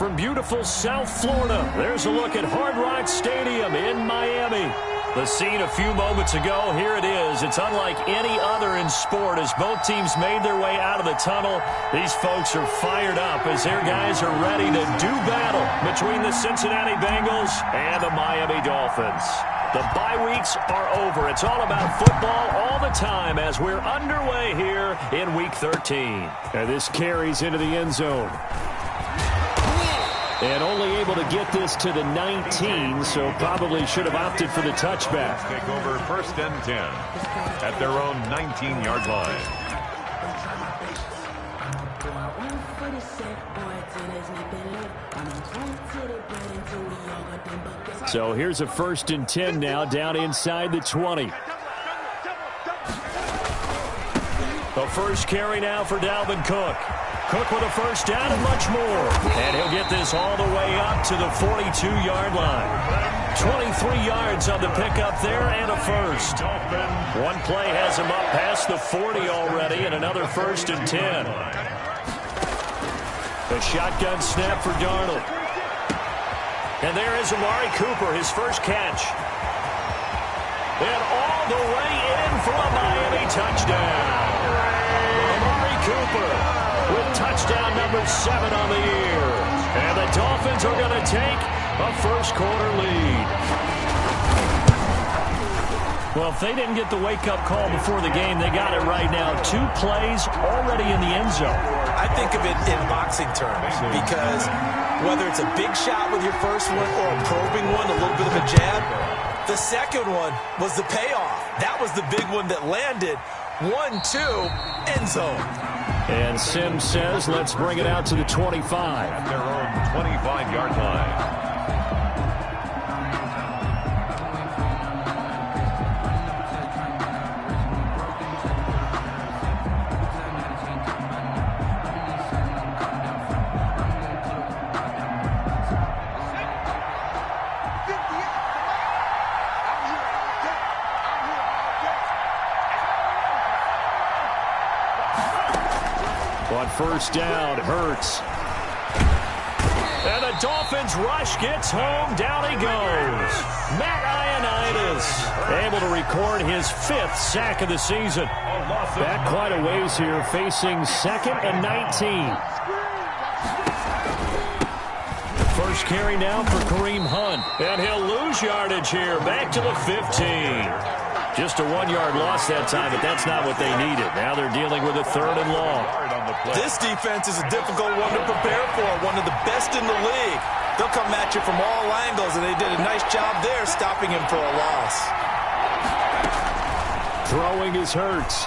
from beautiful South Florida, there's a look at Hard Rock Stadium in Miami. The scene a few moments ago, here it is. It's unlike any other in sport as both teams made their way out of the tunnel. These folks are fired up as their guys are ready to do battle between the Cincinnati Bengals and the Miami Dolphins. The bye weeks are over. It's all about football all the time as we're underway here in Week 13. And this carries into the end zone. And only able to get this to the 19, so probably should have opted for the touchback. Take over 1st and 10 at their own 19-yard line. So here's a 1st and 10 now down inside the 20. The first carry now for Dalvin Cook. Cook with a first down and much more. And he'll get this all the way up to the 42-yard line. 23 yards on the pickup there and a first. One play has him up past the 40 already and another 1st and 10. A shotgun snap for Darnold. And there is Amari Cooper, his first catch. And all the way in for a Miami touchdown. Amari Cooper with touchdown number 7 on the year. And the Dolphins are going to take a first-quarter lead. Well, if they didn't get the wake-up call before the game, they got it right now. 2 plays already in the end zone. I think of it in boxing terms because whether it's a big shot with your first one or a probing one, a little bit of a jab, the second one was the payoff. That was the big one that landed. 1-2, end zone. And Sims says, let's bring it out to the 25. At their own 25-yard line. On first down, Hurts. And the Dolphins rush gets home. Down he goes. Matt Ioannidis able to record his 5th sack of the season. Back quite a ways here, facing 2nd and 19. First carry now for Kareem Hunt. And he'll lose yardage here. Back to the 15. Just a 1-yard loss that time, but that's not what they needed. Now they're dealing with a 3rd and long. This defense is a difficult one to prepare for, one of the best in the league. They'll come at you from all angles, and they did a nice job there stopping him for a loss. Throwing is Hurts.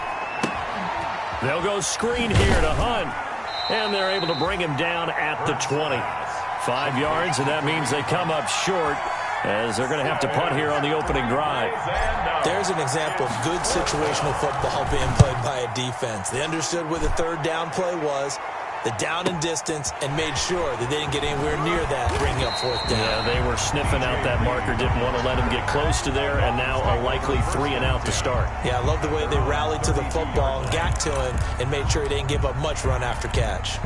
They'll go screen here to Hunt, and they're able to bring him down at the 20. 5 yards, and that means they come up short as they're going to have to punt here on the opening drive. There's an example of good situational football being played by a defense. They understood where the 3rd down play was, the down and distance, and made sure that they didn't get anywhere near that, bringing up 4th down. Yeah, they were sniffing out that marker, didn't want to let him get close to there, and now a likely 3 and out to start. Yeah, I love the way they rallied to the football and got to him and made sure he didn't give up much run after catch.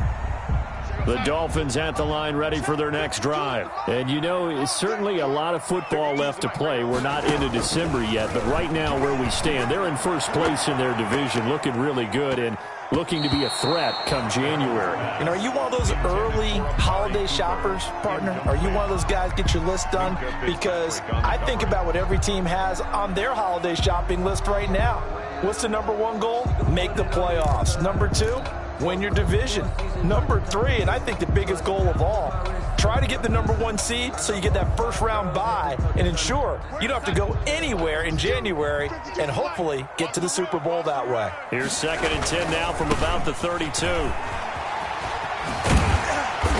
The Dolphins at the line ready for their next drive. And you know, it's certainly a lot of football left to play. We're not into December yet, but right now where we stand, they're in first place in their division, looking really good and looking to be a threat come January. And are you one of those early holiday shoppers, partner? Are you one of those guys get your list done? Because I think about what every team has on their holiday shopping list right now. What's the number 1 goal? Make the playoffs. Number 2? Win your division. Number 3, and I think the biggest goal of all, try to get the number 1 seed so you get that first-round bye and ensure you don't have to go anywhere in January and hopefully get to the Super Bowl that way. Here's 2nd and 10 now from about the 32.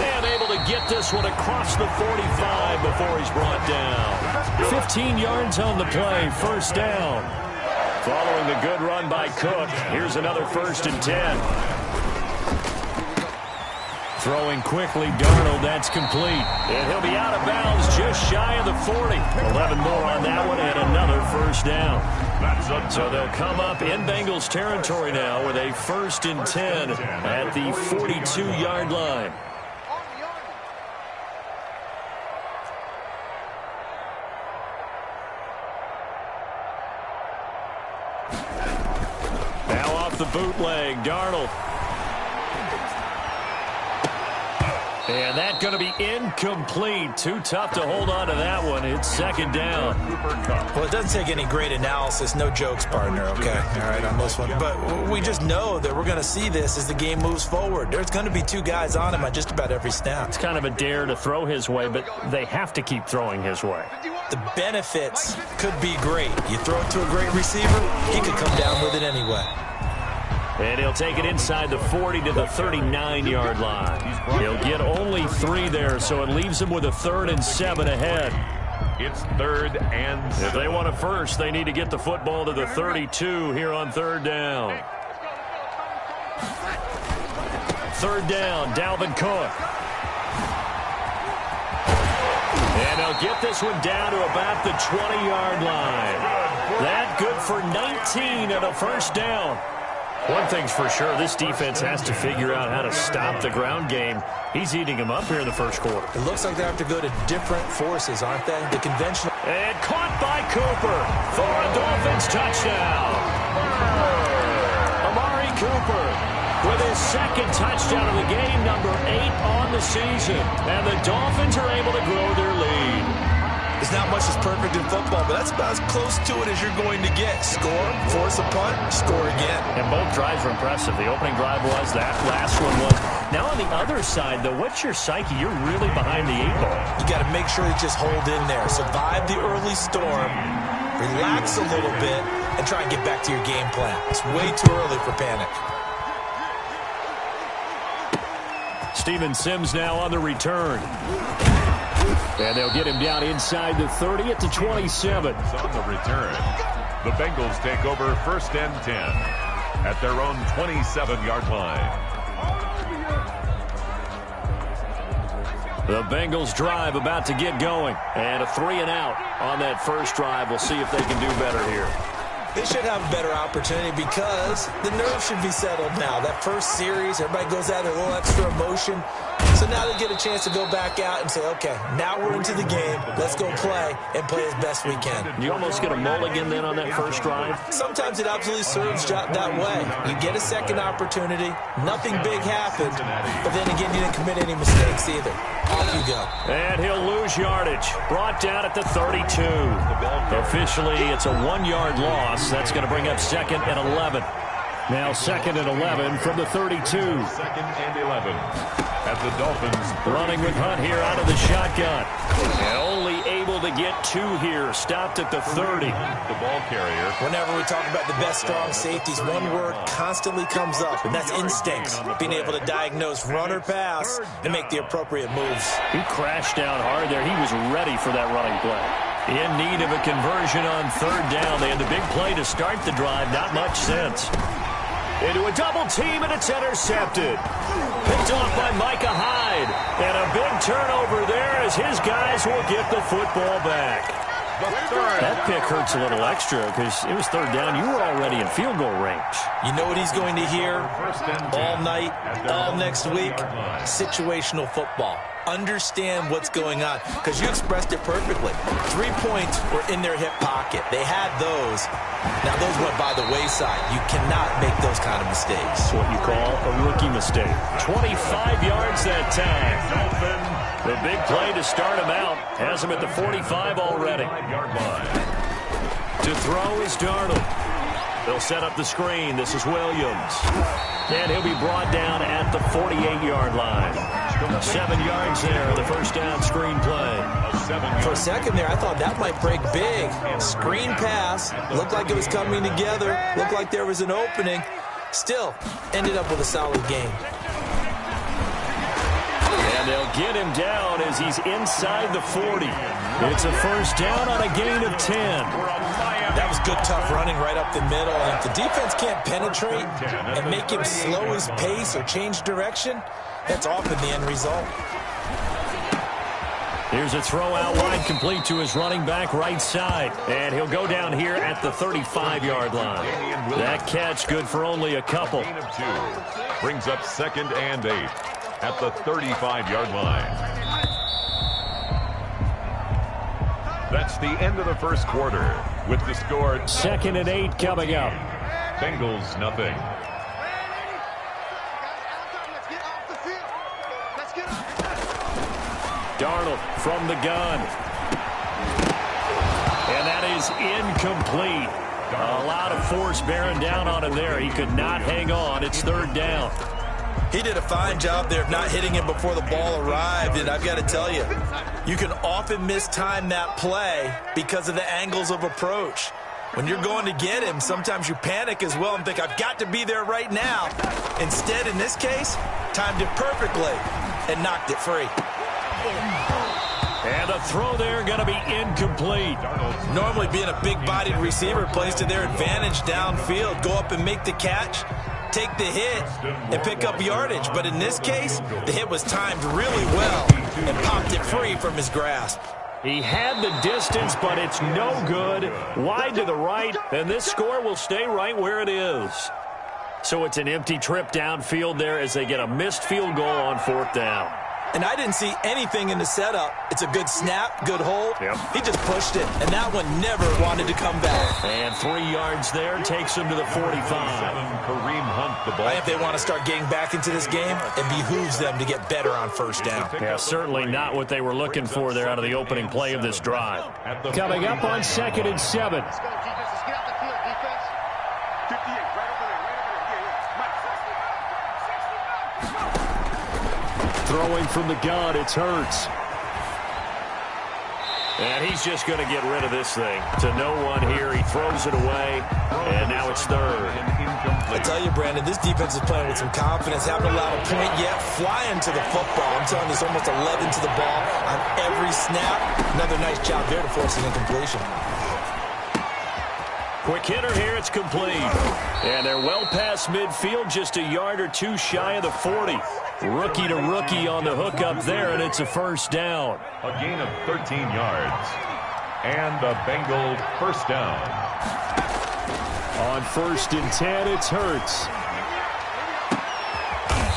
And able to get this one across the 45 before he's brought down. 15 yards on the play, 1st down. Following the good run by Cook, here's another 1st and 10. Throwing quickly, Darnold, that's complete. And he'll be out of bounds just shy of the 40. 11 more on that one and another 1st down. So they'll come up in Bengals territory now with a 1st and 10 at the 42-yard line. the bootleg. Darnold. And that's going to be incomplete. Too tough to hold on to that one. It's second down. Well, it doesn't take any great analysis. No jokes, partner, okay? All right, on this one. But we just know that we're going to see this as the game moves forward. There's going to be two guys on him on just about every snap. It's kind of a dare to throw his way, but they have to keep throwing his way. The benefits could be great. You throw it to a great receiver, he could come down with it anyway. And he'll take it inside the 40 to the 39-yard line. He'll get only 3 there, so it leaves him with a 3rd and 7 ahead. It's 3rd and 7. If they want it first, they need to get the football to the 32 here on 3rd down. 3rd down, Dalvin Cook. And they'll get this one down to about the 20-yard line. That good for 19 and a first down. One thing's for sure, this defense has to figure out how to stop the ground game. He's eating him up here in the first quarter. It looks like they have to go to different forces, aren't they? The conventional. And caught by Cooper for a Dolphins touchdown. Amari Cooper with his second touchdown of the game, number 8 on the season. And the Dolphins are able to grow their lead. There's not much that's perfect in football, but that's about as close to it as you're going to get. Score, force a punt, score again. And both drives were impressive. The opening drive was, that last one was. Now on the other side, though, what's your psyche? You're really behind the 8 ball. You got to make sure you just hold in there. Survive the early storm, relax a little bit, and try and get back to your game plan. It's way too early for panic. Steven Sims now on the return. And they'll get him down inside the 30 at the 27. On the return, the Bengals take over 1st and 10 at their own 27-yard line. The Bengals drive about to get going. And a 3-and-out on that first drive. We'll see if they can do better here. They should have a better opportunity because the nerves should be settled now. That first series, everybody goes out there, a little extra emotion. So now they get a chance to go back out and say, okay, now we're into the game. Let's go play and play as best we can. You almost get a mulligan then on that first drive? Sometimes it absolutely serves that way. You get a second opportunity. Nothing big happened. But then again, you didn't commit any mistakes either. Off you go. And he'll lose yardage. Brought down at the 32. Officially, it's a 1-yard loss. That's going to bring up 2nd and 11. Now 2nd and 11 from the 32. 2nd and 11. As the Dolphins running with Hunt here out of the shotgun. And only able to get 2 here. Stopped at the 30. The ball carrier. Whenever we talk about the best strong safeties, one word constantly comes up, and that's instincts. Being able to diagnose run or pass and make the appropriate moves. He crashed down hard there. He was ready for that running play. In need of a conversion on 3rd down. They had the big play to start the drive. Not much sense. Into a double team, and it's intercepted. Picked off by Micah Hyde. And a big turnover there as his guys will get the football back. That pick hurts a little extra because it was 3rd down. You were already in field goal range. You know what he's going to hear all night, all next week? Situational football. Understand what's going on because you expressed it perfectly. 3 points were in their hip pocket. They had those. Now those went by the wayside. You cannot make those kind of mistakes. It's what you call a rookie mistake. 25 yards that time. The big play to start him out has him at the 45 already. To throw is Darnold. They'll set up the screen. This is Williams. And he'll be brought down at the 48-yard line. 7 yards there, the first down screen play. For a second there, I thought that might break big. Screen pass. Looked like it was coming together. Looked like there was an opening. Still, ended up with a solid game. And they'll get him down as he's inside the 40. It's a first down on a gain of 10. That was good, tough running right up the middle. And if the defense can't penetrate and make him slow his pace or change direction, that's often the end result. Here's a throw out wide, complete to his running back right side. And he'll go down here at the 35-yard line. That catch good for only a couple. Brings up 2nd and 8 at the 35-yard line. That's the end of the first quarter with the score 2nd and 8 coming up. Bengals 0. Darnold from the gun. And that is incomplete. A lot of force bearing down on him there. He could not hang on. It's third down. He did a fine job there of not hitting him before the ball arrived, and I've got to tell you, you can often mistime that play because of the angles of approach. When you're going to get him, sometimes you panic as well and think, I've got to be there right now. Instead, in this case, timed it perfectly and knocked it free. And a throw there going to be incomplete. Normally being a big-bodied receiver plays to their advantage downfield. Go up and make the catch, take the hit, and pick up yardage. But in this case, the hit was timed really well and popped it free from his grasp. He had the distance, but it's no good. Wide to the right, and this score will stay right where it is. So it's an empty trip downfield there as they get a missed field goal on fourth down. And I didn't see anything in the setup. It's a good snap, good hold. Yep. He just pushed it, and that one never wanted to come back. And 3 yards there takes him to the 45. Kareem Hunt, the ball. I think they want to start getting back into this game, it behooves them to get better on first down. Yeah, certainly not what they were looking for there out of the opening play of this drive. Coming up on 2nd and 7. Let's go, defense. Let's get out the field, defense. 58, right over there, Throwing from the gun, it's Hurts. And he's just going to get rid of this thing. To no one here, he throws it away, and now it's third. I tell you, Brandon, this defense is playing with some confidence. Haven't allowed a point yet. Flying to the football. I'm telling you, it's almost 11 to the ball on every snap. Another nice job there to force an incompletion. Quick hitter here, it's complete. And they're well past midfield, just a yard or two shy of the 40. Rookie to rookie on the hook up there, and it's a first down. A gain of 13 yards. And a Bengal first down. On 1st and 10, it's Hurts.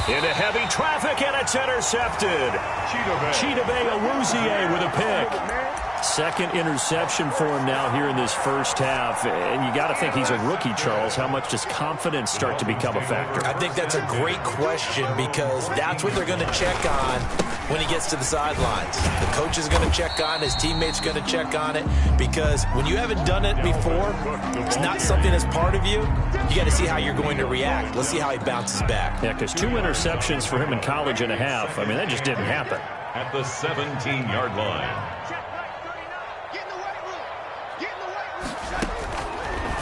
Into heavy traffic, and it's intercepted. Chidobe Awuzie with a pick. Second interception for him now here in this first half. And you got to think he's a rookie, Charles. How much does confidence start to become a factor? I think that's a great question because that's what they're going to check on when he gets to the sidelines. The coach is going to check on, his teammates are going to check on it because when you haven't done it before, it's not something that's part of you. You got to see how you're going to react. Let's see how he bounces back. Yeah, because 2 interceptions for him in college and a half. I mean, that just didn't happen. At the 17-yard line.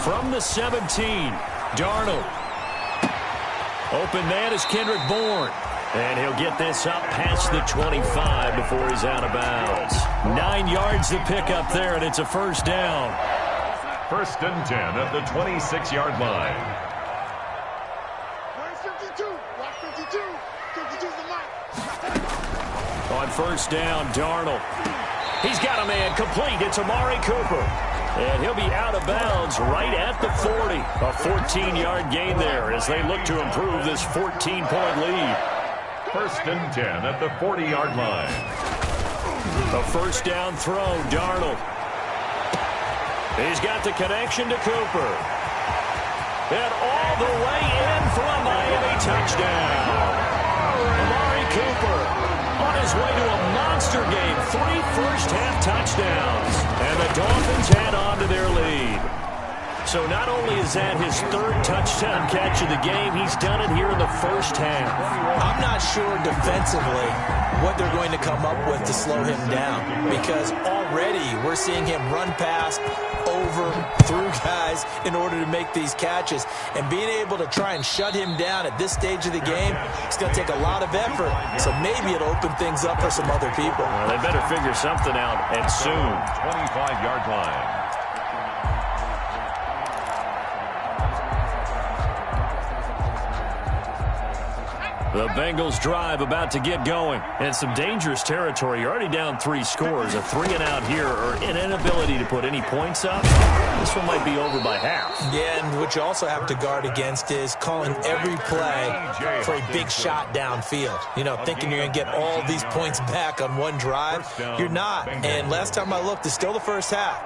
From the 17, Darnold. Open man is Kendrick Bourne. And he'll get this up past the 25 before he's out of bounds. 9 yards to pick up there, and it's a first down. 1st and 10 at the 26-yard line. Where's 52? Watch 52. 52's the mic. On first down, Darnold. He's got a man complete. It's Amari Cooper. And he'll be out of bounds right at the 40. A 14-yard gain there as they look to improve this 14-point lead. 1st and 10 at the 40-yard line. A first down throw, Darnold. He's got the connection to Cooper. And all the way in for a Miami touchdown. Amari Cooper on his way to a monster game. 3 first-half touchdowns. And the Dolphins head on to their lead. So not only is that his 3rd touchdown catch of the game, he's done it here in the first half. I'm not sure defensively what they're going to come up with to slow him down because already we're seeing him run past, over, through guys in order to make these catches. And being able to try and shut him down at this stage of the game, it's going to take a lot of effort. So maybe it'll open things up for some other people. Well, they better figure something out, and soon. 25-yard line. The Bengals drive about to get going. And some dangerous territory. You're already down 3 scores. A 3-and-out here or an inability to put any points up. This one might be over by half. Yeah, and what you also have to guard against is calling every play for a big shot downfield. You know, thinking you're going to get all these points back on one drive. You're not. And last time I looked, it's still the first half.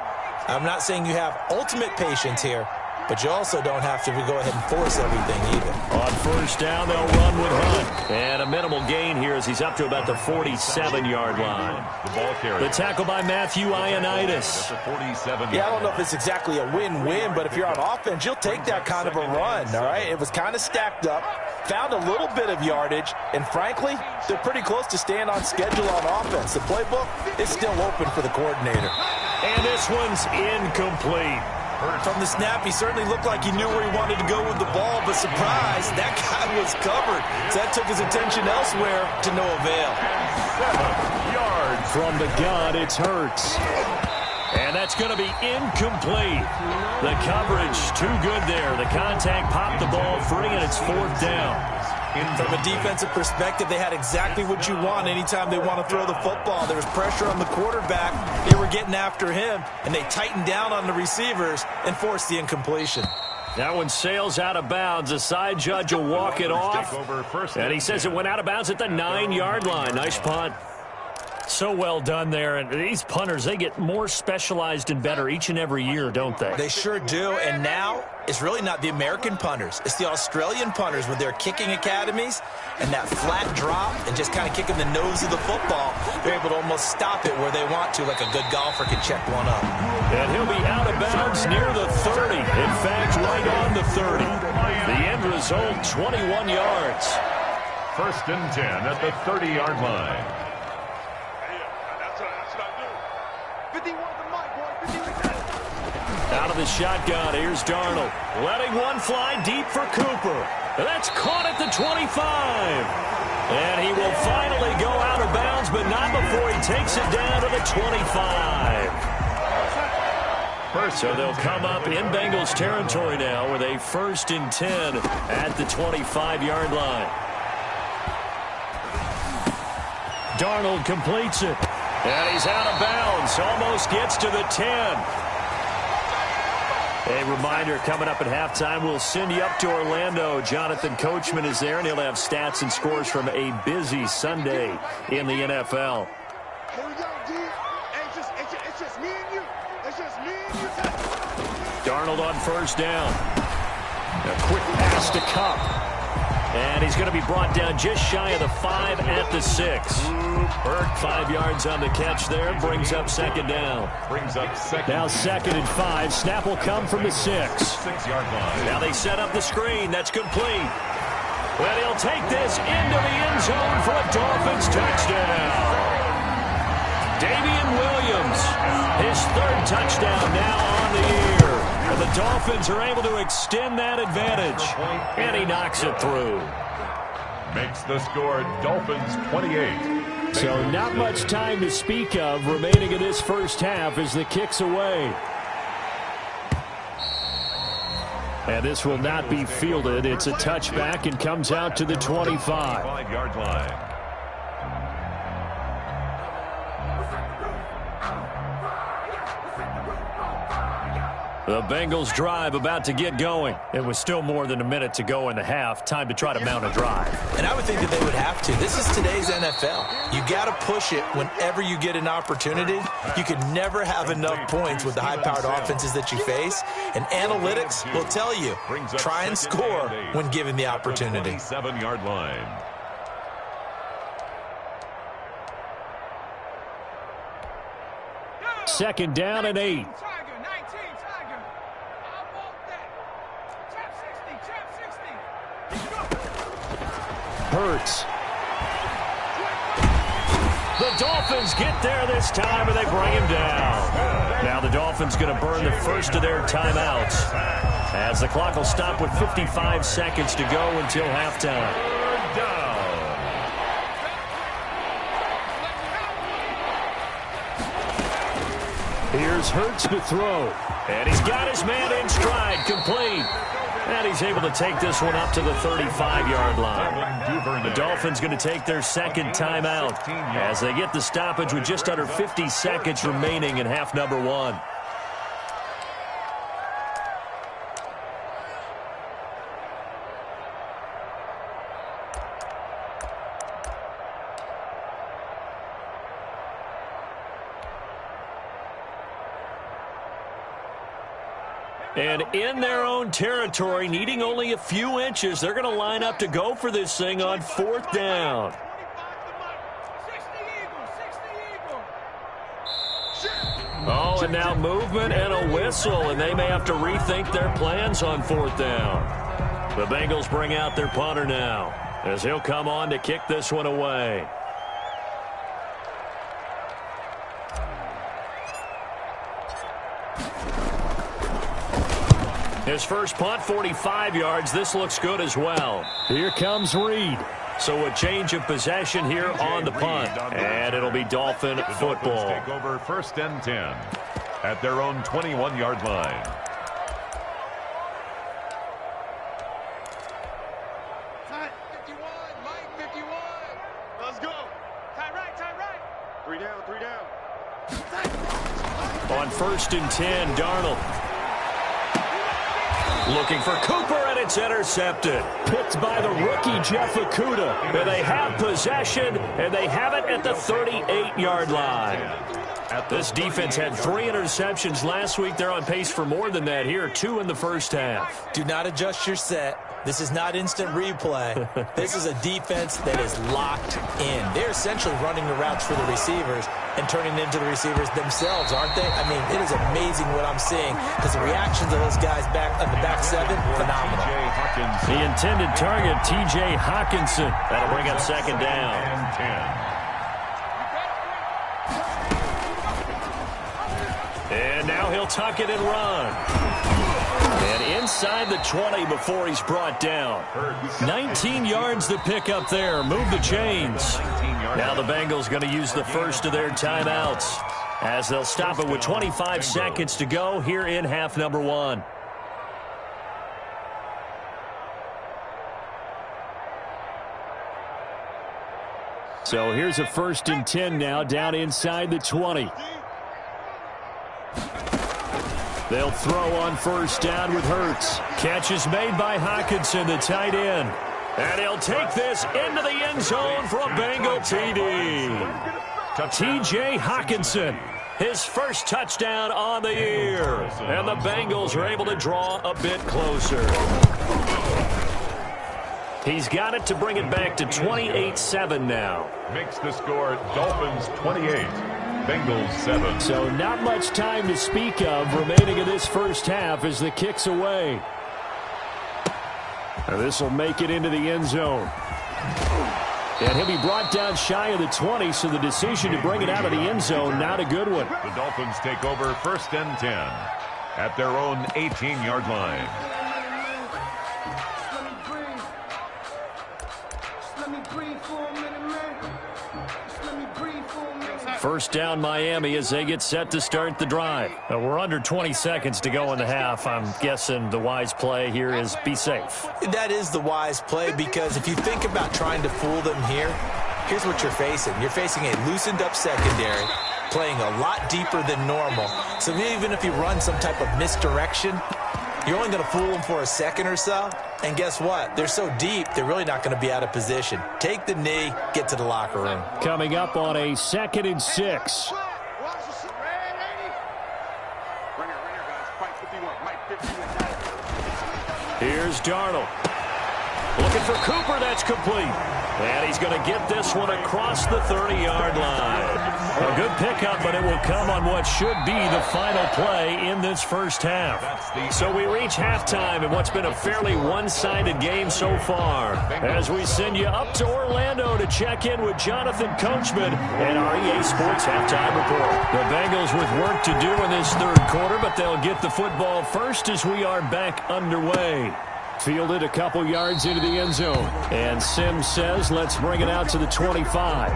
I'm not saying you have ultimate patience here, but you also don't have to go ahead and force everything either. On first down, they'll run with Hunt. And a minimal gain here as he's up to about the 47-yard line. The tackle by Matthew Ioannidis. Yeah, I don't know if it's exactly a win-win, but if you're on offense, you'll take that kind of a run, all right? It was kind of stacked up, found a little bit of yardage, and frankly, they're pretty close to staying on schedule on offense. The playbook is still open for the coordinator. And this one's incomplete. From the snap, he certainly looked like he knew where he wanted to go with the ball, but surprise, that guy was covered. So that took his attention elsewhere to no avail. 7 yards. From the gun, it's Hurts. And that's going to be incomplete. The coverage, too good there. The contact popped the ball free, and it's 4th down. From a defensive perspective, they had exactly what you want anytime they want to throw the football. There was pressure on the quarterback. They were getting after him, and they tightened down on the receivers and forced the incompletion. That one sails out of bounds. The side judge will walk it off. And he says it went out of bounds at the 9-yard line. Nice punt. So well done there. And these punters, they get more specialized and better each and every year, don't they? They sure do. And now it's really not the American punters. It's the Australian punters with their kicking academies and that flat drop and just kind of kicking the nose of the football. They're able to almost stop it where they want to, like a good golfer can check one up. And he'll be out of bounds near the 30. In fact, right on the 30. The end result, 21 yards. 1st and 10 at the 30-yard line. Out of the shotgun, here's Darnold. Letting one fly deep for Cooper. That's caught at the 25. And he will finally go out of bounds, but not before he takes it down to the 25. So they'll come up in Bengals territory now with a 1st and 10 at the 25-yard line. Darnold completes it. And he's out of bounds. Almost gets to the 10. A reminder, coming up at halftime, we'll send you up to Orlando. Jonathan Coachman is there, and he'll have stats and scores from a busy Sunday in the NFL. Here we go, D. It's just me and you. It's just me and you. Darnold on first down. A quick pass to Kupp. And he's going to be brought down just shy of the 5 at the 6. 5 yards on the catch there. Brings up 2nd down. Now 2nd and 5. Snap will come from the 6. 6-yard line. Now they set up the screen. That's complete. Well, he'll take this into the end zone for a Dolphins touchdown. Damian Williams, his 3rd touchdown now on the year. And the Dolphins are able to extend that advantage. And he knocks it through. Makes the score Dolphins 28. So not much time to speak of remaining in this first half as the kick's away. And this will not be fielded. It's a touchback and comes out to the 25. 5-yard line. The Bengals drive about to get going. It was still more than a minute to go in the half. Time to try to mount a drive. And I would think that they would have to. This is today's NFL. You got to push it whenever you get an opportunity. You can never have enough points with the high-powered offenses that you face. And analytics will tell you, try and score when given the opportunity. 7-yard line. Second down and 8. Hurts. The Dolphins get there this time, and they bring him down. Now the Dolphins going to burn the first of their timeouts as the clock will stop with 55 seconds to go until halftime. Here's Hurts to throw. And he's got his man in stride, complete. And he's able to take this one up to the 35-yard line. The Dolphins going to take their 2nd timeout as they get the stoppage with just under 50 seconds remaining in half number 1. And in their own territory, needing only a few inches, they're going to line up to go for this thing on 4th down. Oh, and now movement and a whistle, and they may have to rethink their plans on 4th down. The Bengals bring out their punter now, as he'll come on to kick this one away. His first punt, 45 yards. This looks good as well. Here comes Reed. So a change of possession here on the punt. And it'll be Dolphin football. Take over 1st and 10 at their own 21-yard line. Tight 51, Mike 51. Let's go. Tie right. 3 down. On 1st and 10, Darnold. Looking for Cooper, and it's intercepted. Picked by the rookie, Jeff Okudah. And they have possession, and they have it at the 38-yard line. This defense had 3 interceptions last week. They're on pace for more than that here, 2 in the first half. Do not adjust your set. This is not instant replay. This is a defense that is locked in. They're essentially running the routes for the receivers and turning them into the receivers themselves, aren't they? I mean, it is amazing what I'm seeing because the reactions of those guys back on the back 7, phenomenal. The intended target, T.J. Hawkinson. That'll bring up 2nd down. And now he'll tuck it and run. And inside the 20 before he's brought down. 19 yards to pick up there. Move the chains. Now the Bengals going to use the first of their timeouts as they'll stop it with 25 seconds to go here in half number 1. So here's a 1st and 10 now down inside the 20. They'll throw on 1st down with Hurts. Catch is made by Hawkinson, the tight end. And he'll take this into the end zone for a Bengal TD. T.J. Hawkinson, his first touchdown on the year. And the Bengals are able to draw a bit closer. He's got it to bring it back to 28-7 now. Makes the score Dolphins 28. Bengals 7. So not much time to speak of remaining in this first half as the kick's away. And this will make it into the end zone. And he'll be brought down shy of the 20, so the decision to bring it out of the end zone, not a good one. The Dolphins take over 1st and 10 at their own 18-yard line. First down Miami as they get set to start the drive. We're under 20 seconds to go in the half. I'm guessing the wise play here is be safe. That is the wise play because if you think about trying to fool them here, here's what you're facing. You're facing a loosened up secondary, playing a lot deeper than normal. So even if you run some type of misdirection, you're only going to fool them for a second or so. And guess what? They're so deep, they're really not going to be out of position. Take the knee, get to the locker room. Coming up on a 2nd and 6. Here's Darnold. Looking for Cooper, that's complete. And he's going to get this one across the 30-yard line. A good pickup, but it will come on what should be the final play in this first half. So we reach halftime in what's been a fairly one-sided game so far. As we send you up to Orlando to check in with Jonathan Coachman and our EA Sports Halftime Report. The Bengals with work to do in this 3rd quarter, but they'll get the football first as we are back underway. Fielded a couple yards into the end zone. And Sims says, let's bring it out to the 25.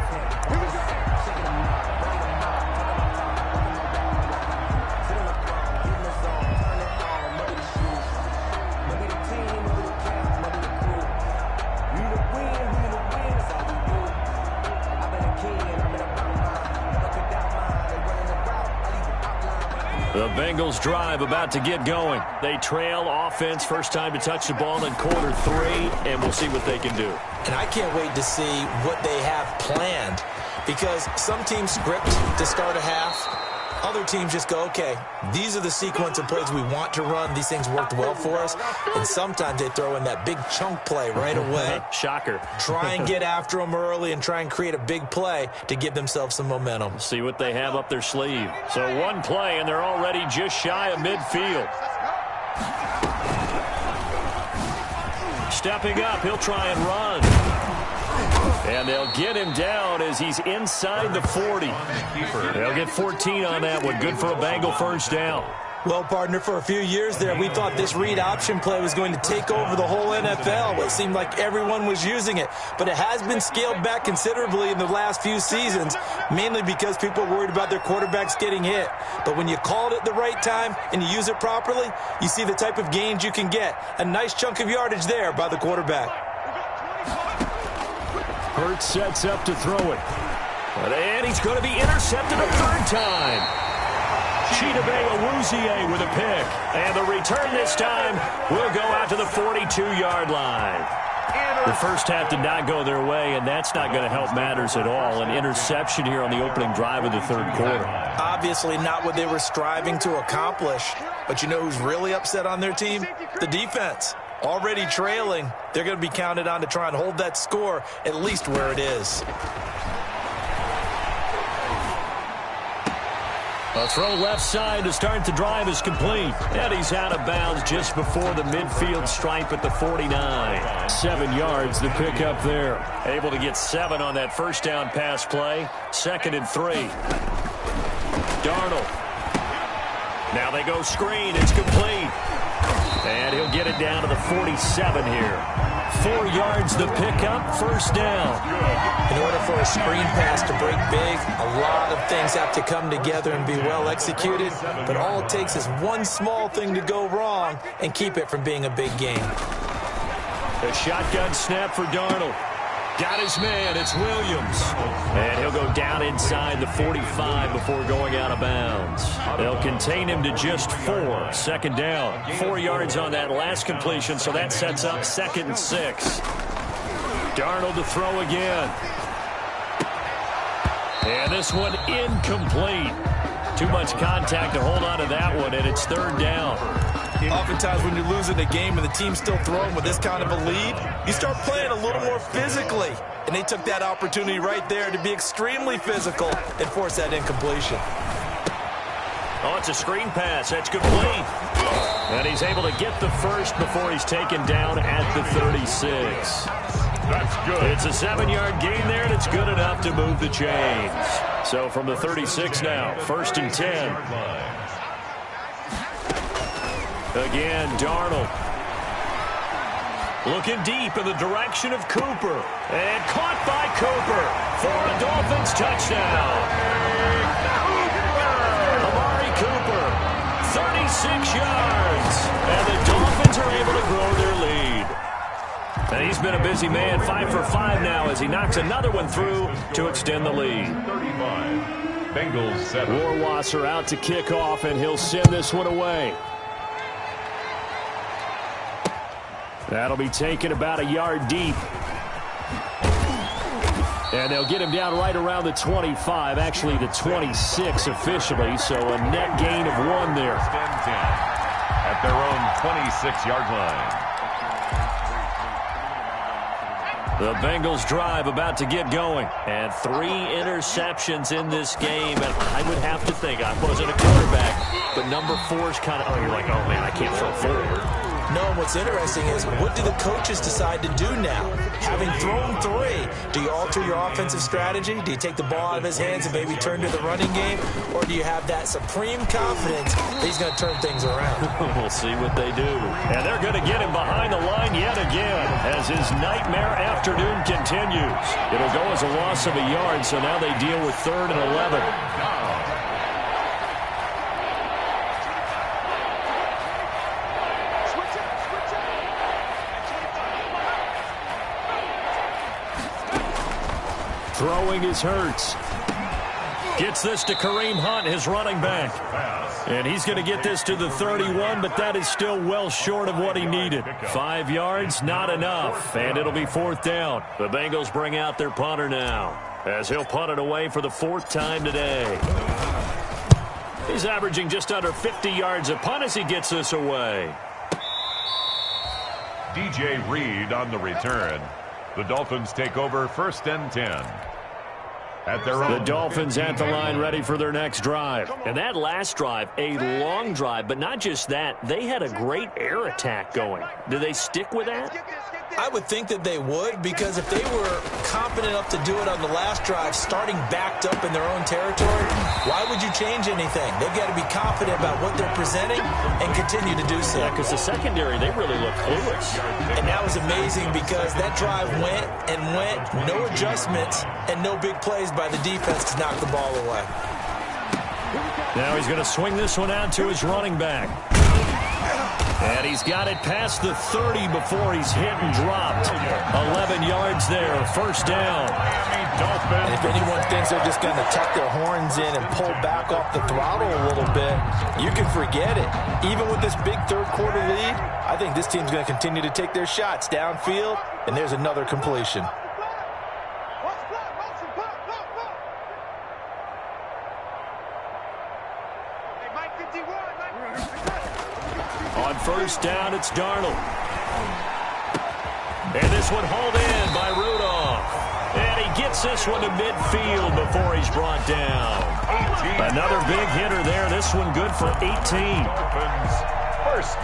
The Bengals drive about to get going. They trail offense, first time to touch the ball in quarter 3, and we'll see what they can do. And I can't wait to see what they have planned because some teams script to start a half, Other teams just go, okay, these are the sequence of plays we want to run. These things worked well for us. And sometimes they throw in that big chunk play right away. Shocker. Try and get after them early and try and create a big play to give themselves some momentum. See what they have up their sleeve. So one play, and they're already just shy of midfield. Stepping up, he'll try and run. And they'll get him down as he's inside the 40. They'll get 14 on that one. Good for a Bengal first down. Well, partner, for a few years there, we thought this read option play was going to take over the whole NFL. It seemed like everyone was using it. But it has been scaled back considerably in the last few seasons, mainly because people are worried about their quarterbacks getting hit. But when you call it at the right time and you use it properly, you see the type of gains you can get. A nice chunk of yardage there by the quarterback. Hurts sets up to throw it. And he's going to be intercepted a third time. Chidobe with a pick. And the return this time will go out to the 42-yard line. The first half did not go their way, and that's not going to help matters at all. An interception here on the opening drive of the third quarter. Obviously not what they were striving to accomplish. But you know who's really upset on their team? The defense. Already trailing, they're going to be counted on to try and hold that score at least where it is. A throw left side to start the drive is complete. And he's out of bounds just before the midfield stripe at the 49. 7 yards the pick up there. Able to get 7 on that first down pass play. 2nd and 3. Darnold. Now they go screen. It's complete. And he'll get it down to the 47 here. 4 yards the pickup, first down. In order for a screen pass to break big, a lot of things have to come together and be well executed. But all it takes is one small thing to go wrong and keep it from being a big game. A shotgun snap for Darnold. Got his man, it's Williams. And he'll go down inside the 45 before going out of bounds. They'll contain him to just 4. 2nd down. 4 yards on that last completion, so that sets up 2nd and 6. Darnold to throw again. And this one incomplete. Too much contact to hold on to that one, and it's 3rd down. Oftentimes when you're losing a game and the team's still throwing with this kind of a lead, you start playing a little more physically. And they took that opportunity right there to be extremely physical and force that incompletion. Oh, it's a screen pass. That's complete. And he's able to get the first before he's taken down at the 36. That's good. It's a 7-yard gain there, and it's good enough to move the chains. So from the 36 now, 1st and 10. Again, Darnold. Looking deep in the direction of Cooper. And caught by Cooper for a Dolphins touchdown. Amari Cooper, 36 yards. And the Dolphins are able to grow their lead. And he's been a busy man, 5 for 5 now as he knocks another one through to extend the lead. 35. Bengals 7. Warwasser out to kick off, and he'll send this one away. That'll be taken about a yard deep. And they'll get him down right around the 25, actually the 26 officially, so a net gain of 1 there. At their own 26-yard line. The Bengals drive about to get going. And 3 interceptions in this game, and I would have to think, I wasn't a quarterback, but number 4 is kind of, oh, you're like, oh man, I can't throw forward. No, what's interesting is, what do the coaches decide to do now? Having thrown 3, do you alter your offensive strategy? Do you take the ball out of his hands and maybe turn to the running game? Or do you have that supreme confidence that he's going to turn things around? We'll see what they do. And they're going to get him behind the line yet again as his nightmare afternoon continues. It'll go as a loss of a yard, so now they deal with 3rd and 11. Throwing is Hurts. Gets this to Kareem Hunt, his running back. And he's going to get this to the 31, but that is still well short of what he needed. 5 yards, not enough. And it'll be 4th down. The Bengals bring out their punter now, as he'll punt it away for the 4th time today. He's averaging just under 50 yards a punt as he gets this away. DJ Reed on the return. The Dolphins take over 1st and 10. At their own the Dolphins at the line ready for their next drive. And that last drive, a long drive, but not just that. They had a great air attack going. Do they stick with that? I would think that they would, because if they were confident enough to do it on the last drive, starting backed up in their own territory, why would you change anything? They've got to be confident about what they're presenting and continue to do so. Yeah, because the secondary, they really look clueless. And that was amazing because that drive went and went, no adjustments, and no big plays by the defense to knock the ball away. Now he's going to swing this one out to his running back. And he's got it past the 30 before he's hit and dropped. 11 yards there, 1st down. And if anyone thinks they're just going to tuck their horns in and pull back off the throttle a little bit, you can forget it. Even with this big third-quarter lead, I think this team's going to continue to take their shots downfield, and there's another completion. On 1st down, it's Darnold. And this one hauled in by Rudolph. And he gets this one to midfield before he's brought down. Another big hitter there. This one good for 18.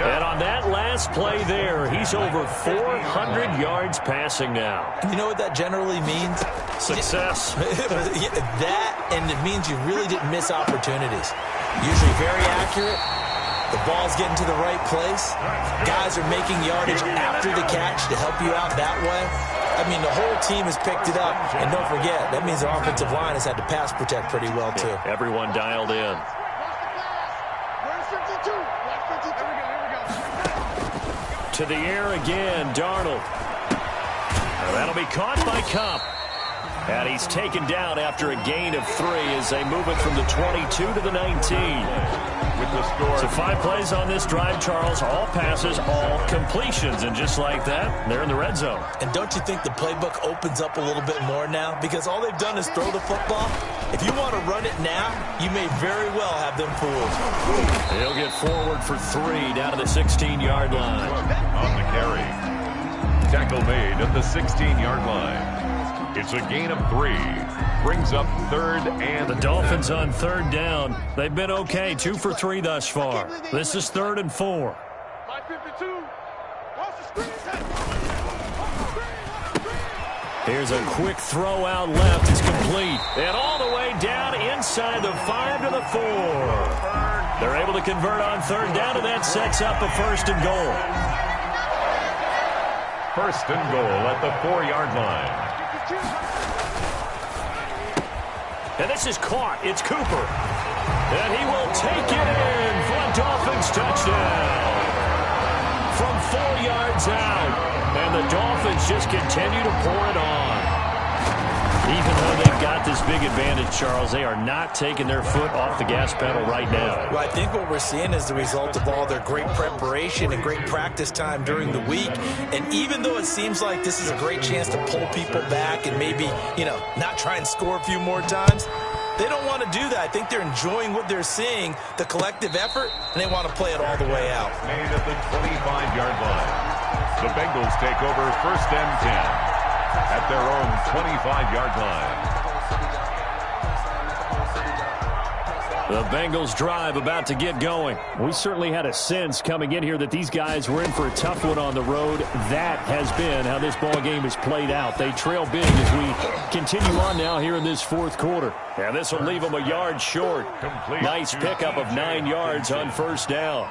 And on that last play there, he's over 400 yards passing now. You know what that generally means? Success. That, and it means you really didn't miss opportunities. Usually very accurate. The ball's getting to the right place. Guys are making yardage after the catch to help you out that way. I mean, the whole team has picked it up. And don't forget, that means the offensive line has had to pass protect pretty well, too. Everyone dialed in. To the air again, Darnold. That'll be caught by Kupp. And he's taken down after a gain of 3 as they move it from the 22 to the 19. With the score. So 5 plays on this drive, Charles. All passes, all completions. And just like that, they're in the red zone. And don't you think the playbook opens up a little bit more now? Because all they've done is throw the football. If you want to run it now, you may very well have them fooled. He'll get forward for 3 down to the 16-yard line. On the carry. Tackle made at the 16-yard line. It's a gain of 3. Brings up 3rd and the Dolphins on 3rd down. They've been okay, 2 for 3 thus far. This is 3rd and 4. Here's a quick throw out left. It's complete. And all the way down inside the 5 to the 4. They're able to convert on 3rd down, and that sets up a 1st and goal. 1st and goal at the 4-yard line. And this is caught. It's Cooper. And he will take it in for a Dolphins touchdown. From 4 yards out. And the Dolphins just continue to pour it on. Even though they've got this big advantage, Charles, they are not taking their foot off the gas pedal right now. Well, I think what we're seeing is the result of all their great preparation and great practice time during the week. And even though it seems like this is a great chance to pull people back and maybe, not try and score a few more times, they don't want to do that. I think they're enjoying what they're seeing, the collective effort, and they want to play it all the way out. Made at the 25-yard line. The Bengals take over 1st and 10. At their own 25-yard line. The Bengals drive about to get going. We certainly had a sense coming in here that these guys were in for a tough one on the road. That has been how this ball game has played out. They trail big as we continue on now here in this 4th quarter. And this will leave them a yard short. Nice pickup of 9 yards on 1st down.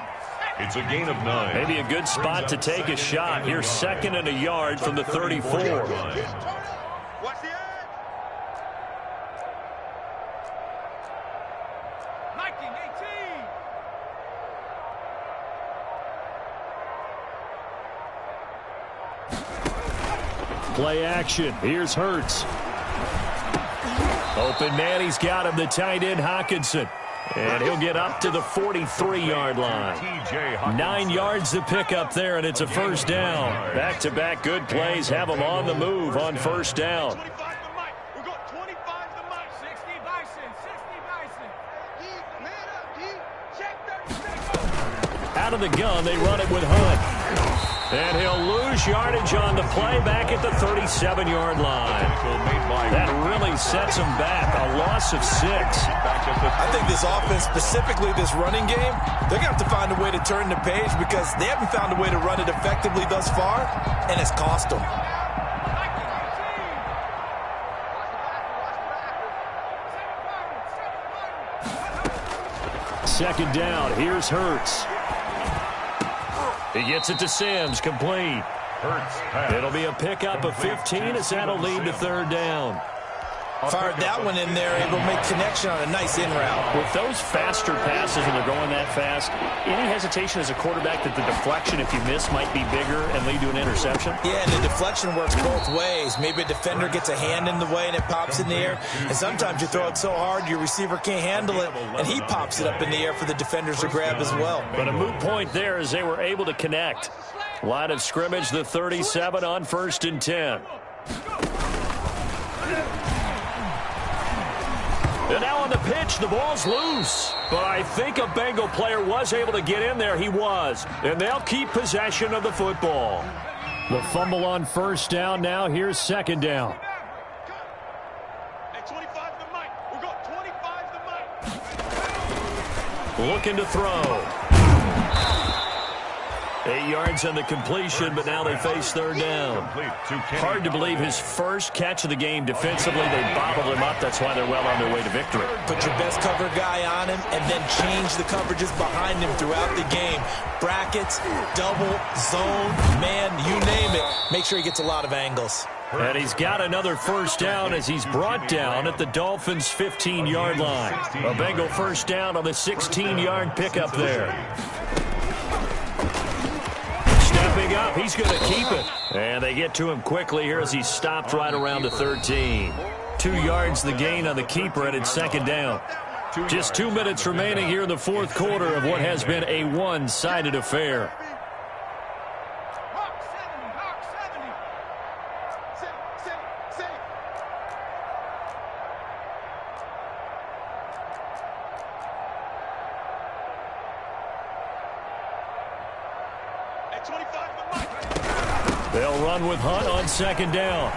It's a gain of 9. Maybe a good spot to take a shot. Here's 2nd and a yard from the 34. Play action. Here's Hurts. Open man. He's got him. The tight end, Hockenson. And he'll get up to the 43-yard line. 9 yards to pick up there, and it's a 1st down. Back-to-back good plays have them on the move on 1st down. Out of the gun, they run it with Hunt. And he'll lose yardage on the play back at the 37-yard line. That really sets him back. A loss of 6. I think this offense, specifically this running game, they're going to have to find a way to turn the page because they haven't found a way to run it effectively thus far, and it's cost them. Second down. Here's Hurts. He gets it to Sims, complete. It'll be a pickup of 15 as that'll lead to third down. Fired that one in there, able to make connection on a nice in route. With those faster passes when they're going that fast, any hesitation as a quarterback that the deflection, if you miss, might be bigger and lead to an interception? Yeah, and the deflection works both ways. Maybe a defender gets a hand in the way and it pops in the air. And sometimes you throw it so hard your receiver can't handle it, and he pops it up in the air for the defenders to grab as well. But a moot point there as they were able to connect. Line of scrimmage, the 37 on 1st and 10. And now on the pitch, the ball's loose. But I think a Bengal player was able to get in there. He was. And they'll keep possession of the football. The fumble on 1st down. Now here's 2nd down. Hey, 25 the mic. We got 25 the mic. Looking to throw. 8 yards on the completion, but now they face 3rd down. Hard to believe his first catch of the game defensively. They bottled him up. That's why they're well on their way to victory. Put your best cover guy on him and then change the coverages behind him throughout the game. Brackets, double, zone, man, you name it. Make sure he gets a lot of angles. And he's got another 1st down as he's brought down at the Dolphins' 15-yard line. A Bengal 1st down on the 16-yard pickup there. Stepping up, he's going to keep it. And they get to him quickly here as he's stopped right around the 13. 2 yards the gain on the keeper, and it's 2nd down. Just 2 minutes remaining here in the 4th quarter of what has been a one-sided affair. They'll run with Hunt on 2nd down.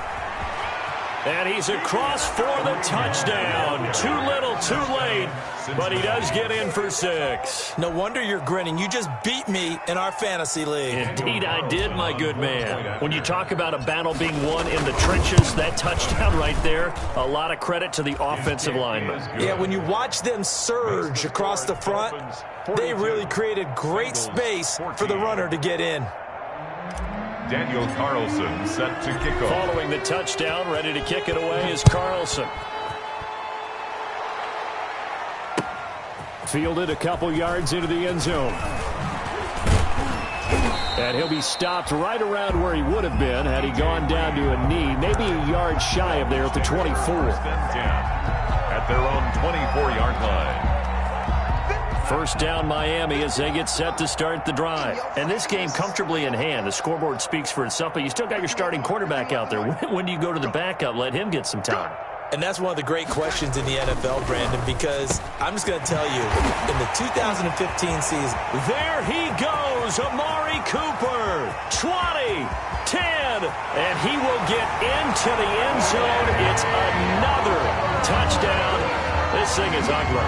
And he's across for the touchdown. Too little, too late, but he does get in for 6. No wonder you're grinning. You just beat me in our fantasy league. Indeed I did, my good man. When you talk about a battle being won in the trenches, that touchdown right there, a lot of credit to the offensive linemen. Yeah, when you watch them surge across the front, they really created great space for the runner to get in. Daniel Carlson set to kick off. Following the touchdown, ready to kick it away is Carlson. Fielded a couple yards into the end zone. And he'll be stopped right around where he would have been had he gone down to a knee, maybe a yard shy of there at the 24. At their own 24-yard line. 1st down Miami as they get set to start the drive. And this game comfortably in hand. The scoreboard speaks for itself, but you still got your starting quarterback out there. When do you go to the backup? Let him get some time. And that's one of the great questions in the NFL, Brandon, because I'm just going to tell you, in the 2015 season, there he goes, Amari Cooper, 20, 10, and he will get into the end zone. It's another touchdown. This thing is ugly.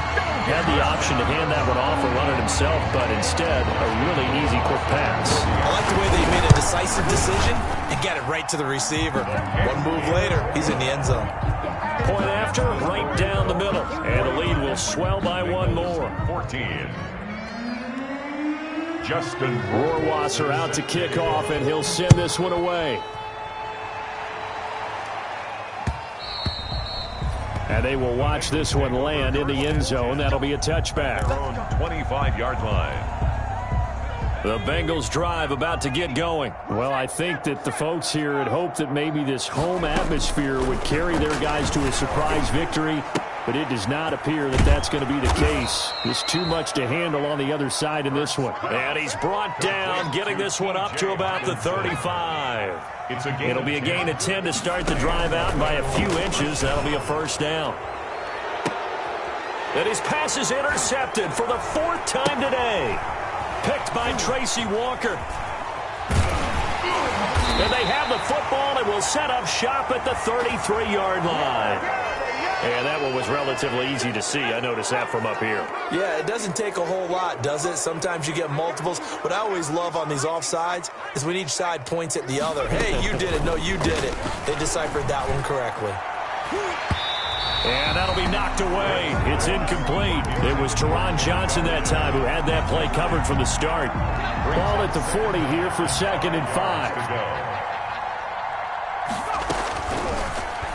Had the option to hand that one off or run it himself, but instead, a really easy, quick pass. I like the way they made a decisive decision and got it right to the receiver. One move later, he's in the end zone. Point after, right down the middle. And the lead will swell by one more. 14. Justin Rohrwasser out to kick off, and he'll send this one away. And they will watch this one land in the end zone. That'll be a touchback. 25-yard line. The Bengals drive about to get going. Well, I think that the folks here had hoped that maybe this home atmosphere would carry their guys to a surprise victory, but it does not appear that that's going to be the case. There's too much to handle on the other side in this one. And he's brought down, getting this one up to about the 35. It'll be a gain of 10 to start the drive out by a few inches. That'll be a 1st down. And his pass is intercepted for the 4th time today. Picked by Tracy Walker. And they have the football and will set up shop at the 33-yard line. And that one was relatively easy to see. I noticed that from up here. Yeah, it doesn't take a whole lot, does it? Sometimes you get multiples. What I always love on these offsides is when each side points at the other. Hey, you did it. No, you did it. They deciphered that one correctly. And that'll be knocked away. It's incomplete. It was Teron Johnson that time who had that play covered from the start. Ball at the 40 here for 2nd and 5.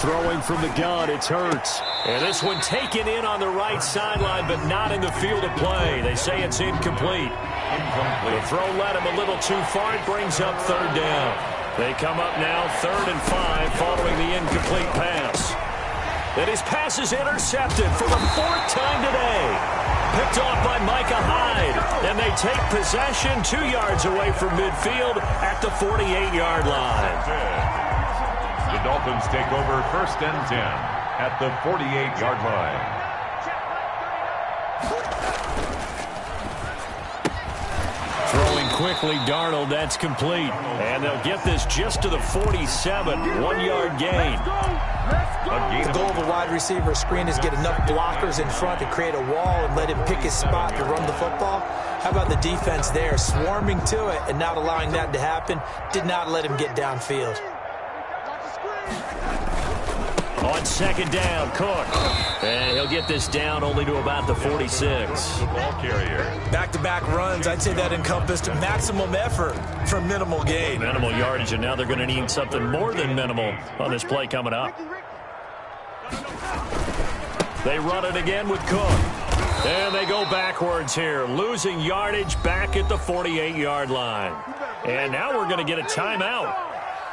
Throwing from the gun, it's Hurts. And this one taken in on the right sideline, but not in the field of play. They say it's incomplete. The throw led him a little too far. It brings up 3rd down. They come up now 3rd and 5 following the incomplete pass. And his pass is intercepted for the 4th time today. Picked off by Micah Hyde. And they take possession 2 yards away from midfield at the 48-yard line. The Dolphins take over 1st and 10 at the 48-yard line. Throwing quickly, Darnold, that's complete. And they'll get this just to the 47, 1-yard gain. The goal of a wide receiver screen is get enough blockers in front to create a wall and let him pick his spot to run the football. How about the defense there, swarming to it and not allowing that to happen? Did not let him get downfield. On 2nd down, Cook. And he'll get this down only to about the 46. The ball carrier. Back-to-back runs, I'd say that encompassed maximum effort for minimal gain. Minimal yardage, and now they're going to need something more than minimal on this play coming up. They run it again with Cook. And they go backwards here, losing yardage back at the 48-yard line. And now we're going to get a timeout.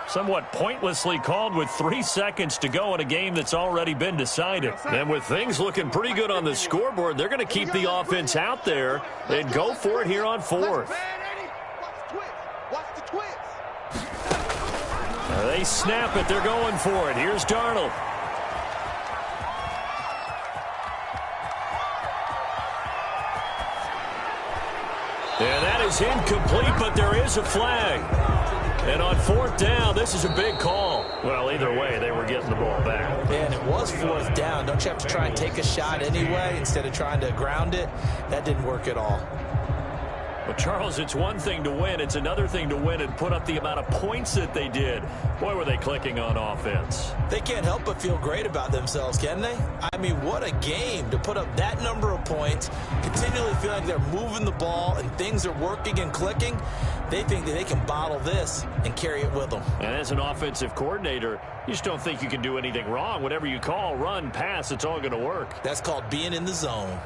Somewhat pointlessly called with 3 seconds to go in a game that's already been decided. And with things looking pretty good on the scoreboard, they're going to keep the offense out there and go for it here on 4th. They snap it. They're going for it. Here's Darnold. And that is incomplete, but there is a flag. And on 4th down, this is a big call. Well, either way, they were getting the ball back. And it was 4th down. Don't you have to try and take a shot anyway instead of trying to ground it? That didn't work at all. But, Charles, it's one thing to win. It's another thing to win and put up the amount of points that they did. Boy, were they clicking on offense. They can't help but feel great about themselves, can they? I mean, what a game to put up that number of points, continually feel like they're moving the ball and things are working and clicking. They think that they can bottle this and carry it with them. And as an offensive coordinator, you just don't think you can do anything wrong. Whatever you call, run, pass, it's all going to work. That's called being in the zone.